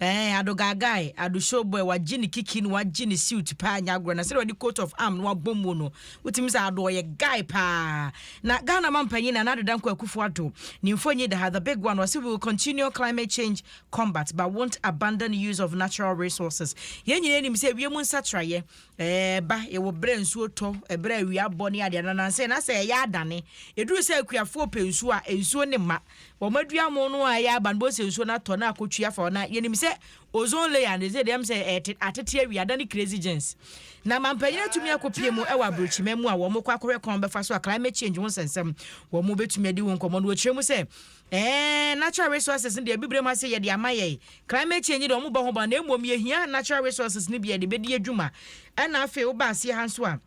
adogagai ado showboy wa gini kiki no wa gini suit pa nyagro na se wadi coat of arm no abomu no wutimi sa ado ye guy pa na Ghana mampanyi na nadedan kwa kufu ato nimfonyi the big one was we will continue climate change combat but won't abandon use of natural resources yenye nim se wiemu nsatraye ba e wo bre nsuo to bre wi abone ade na se na se ya adane eduru se akuafo pensu a ensuo ne ma wo madua mo no a ya ban bo se nsuo na to na akotua fa na yenim se ozone layer ne ze dem se atete wi adane crazy gens na mampanyina tumi akopie mu e wa brochime mu a wo mo kwa kore kon be fa so climate change won sensem wo mo betumi adi won komo no ochire mu se natural resources in the bibre ma se ye de amaye climate change de wo mo ba ho ba na emom ye hia natural resources ni bia de bedi adwuma na afi wo ba se hanso a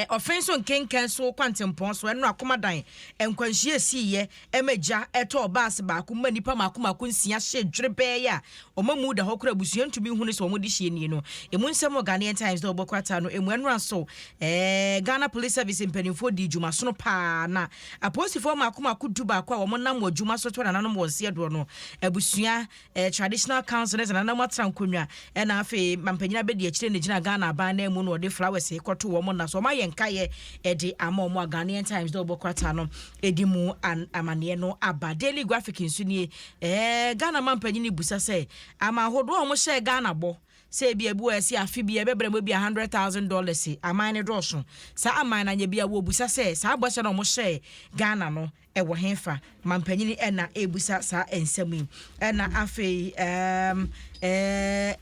offense on kenken so kwantempon so eno akomadan enkwanhie siye emeja eto baas ba ko manipa makomako nsia hye dwere ya omamu da hokora busuan ntumi hunu so omodi hye ni no emu nsem Ghanaian Times do bokwata no emu enra so Ghana Police Service mpanimfo di djuma so no pa na aposifo makomako duba kwa wo monam wadjuma so to na nanom wonse do no abusua traditional councilors na nanom atrankonwa na afi mampanyina be de akire ne gina Ghana ban na emu no de flowers ekoto wo mo na so yenkaye edi amomo Ghanaian Times do bokwata no edi mu amane no aba daily graphic nsuni Ghana mampanyini busa se ama hodo o mo hye Ghana bo se bia bu esi afi bia bebre mo bia $100,000 amane droso sa amane na nya bia wo busa se sa abosha no mo hye Ghana no ewo henfa mampanyini na ebusa sa ensemi na afi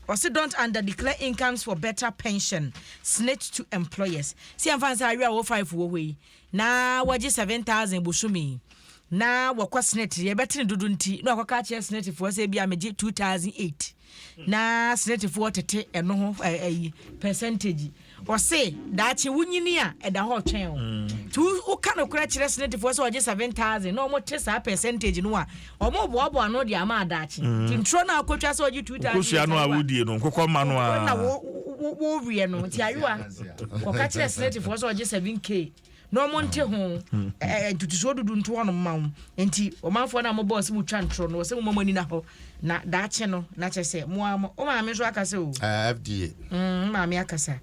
also don't under declare incomes for better pension SSNIT to employers see amfansa aria wo 5 wo hwe na waje 7,000 busumi na wakwa SSNIT ye betene dudu nti na wakwa cha SSNIT for say bia meje 2008 na SSNIT for tete eno ho percentage wose daachi wunyini a eda ho twen tu uka no kura kire SSNIT for say waje 7,000 no mo tesa percentage no a omo boabo ano de ama daachi intro na akotwa say waje 2000 kusia no awudie no kokko ma no a na wo wie no ti ayewa waka kire SSNIT for say waje 7k no monte ho tutuso dudu nto wono mawo enti omanfo na mo boss mu twa ntro no se mo mamani na ho na daache no na chese mo o maame so akase o FDA maame akasa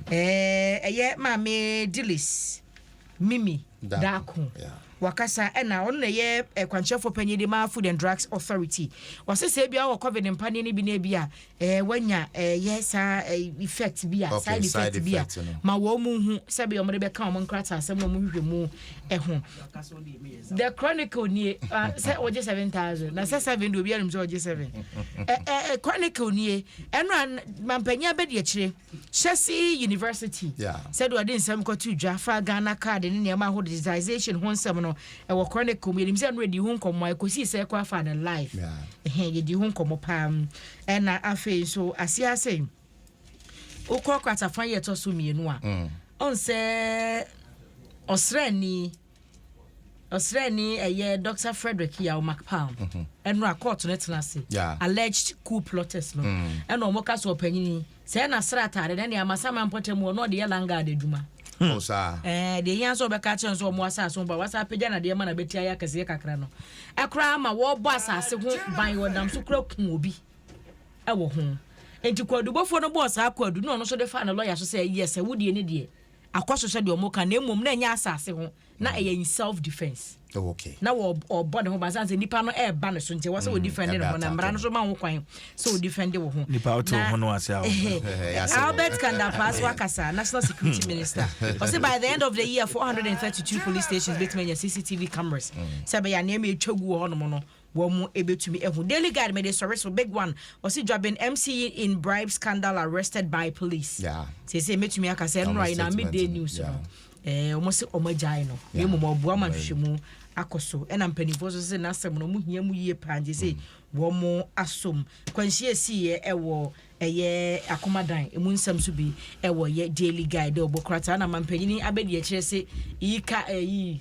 eye maame Dilis Mimi Dako wakasa na ono na ye kwanchefo panyidi ma Food and Drugs Authority wasese bia wo covid mpane ni bi na bia wanya yesa effect bia side effect bia ma wo mu hu se bia omre be ka omon krata asem no mu hwehwemu ho the chronicle ni say oje 7,000 na say 7 do bia nim say oje 7 chronicle ni eno mampanya be de akire Shesi University said we didn't some ko to dwa fa Ghana card ni ne ma ho digitization ho nsem no e wo chronicle mi nim say no ready hu nkomo akosi say kwa fa na life ye di hu nkomo pam na afi so asia say ukokwata fan ye to so mienu a on say Osrani eye Dr. Frederick Yao McPalm and no court no tenase alleged coup plotters no and no moka so opanyini say na strata de na amasama mpotemu no de yalanga de dwuma osa de yan so be ka chen so mo asase ba wasa pagya na de ma na betia ya kase kakra no ekra ma wo bo asase ho ban wodam so kra kun obi e wo ho enti kwadubofo no boss akwadu no so de fa na lawyer so say yes wudie ne de akwaso se de omoka na emom na nya asase ho na in self defense okay na wo body ho basanse nipa no e ba no so nte wo se wo defend no na mra no so ma ho kwan so wo defend wo ho nipa auto ho no ase Albert Kanda pass wakasa National Security Minister was say by the end of the year 432 police stations between your CCTV cameras say be ya na me etwagu ho no no womu ebetumi ehu daily guide me dey sorry so big one was Juaben MCE in bribe scandal arrested by police say metumi akasa no right na midday news almost omajai no yemu mobua manhwemu akoso ena mpanifo so se nasem no muhia mu yie panje se wo mo asom kwanhie sie ewo eye akomadan emu nsam so bi ewo ye daily guide obokrata na mampanyini abedi akire se yika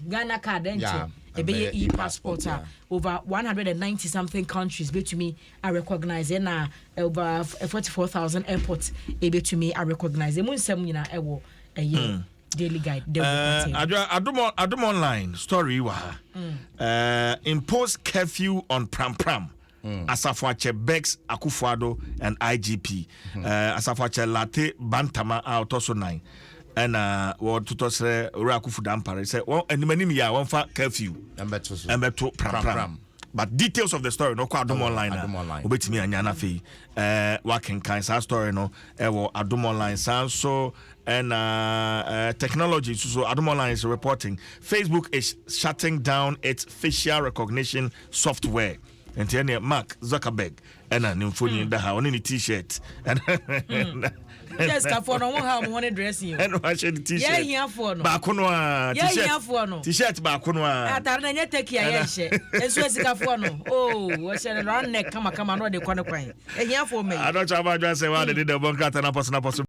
Ghana card enche ebe e-passport over 190 something countries betumi are recognized na over 44,000 airports ebe to me are recognized emu nsam nyina ewo eye daily guide Adom online story wa impose curfew on pram Asafuache Bex Akufuado and IGP. Asafuache Latte Bantama out also 9. And what to say Rakufu Dampare say, well, and many ya one for curfew. Embeto pram. But details of the story no kwa Adom online. Obetimi anyana fe working kind story no ewo Adom online so and technology so Adom online is reporting Facebook is shutting down its facial recognition software. And then Mark Zuckerberg and an info that ha on any t-shirt and yes, for no how one dressing you. And watch the t-shirt. Yeah, for no. Bakunwa t-shirt. T-shirt bakunwa. Ataranya take ya she. Enso sika for no. Oh, we say run neck come no dey kwan kwan. Eh here for me. I don't have a say why they did the bunker and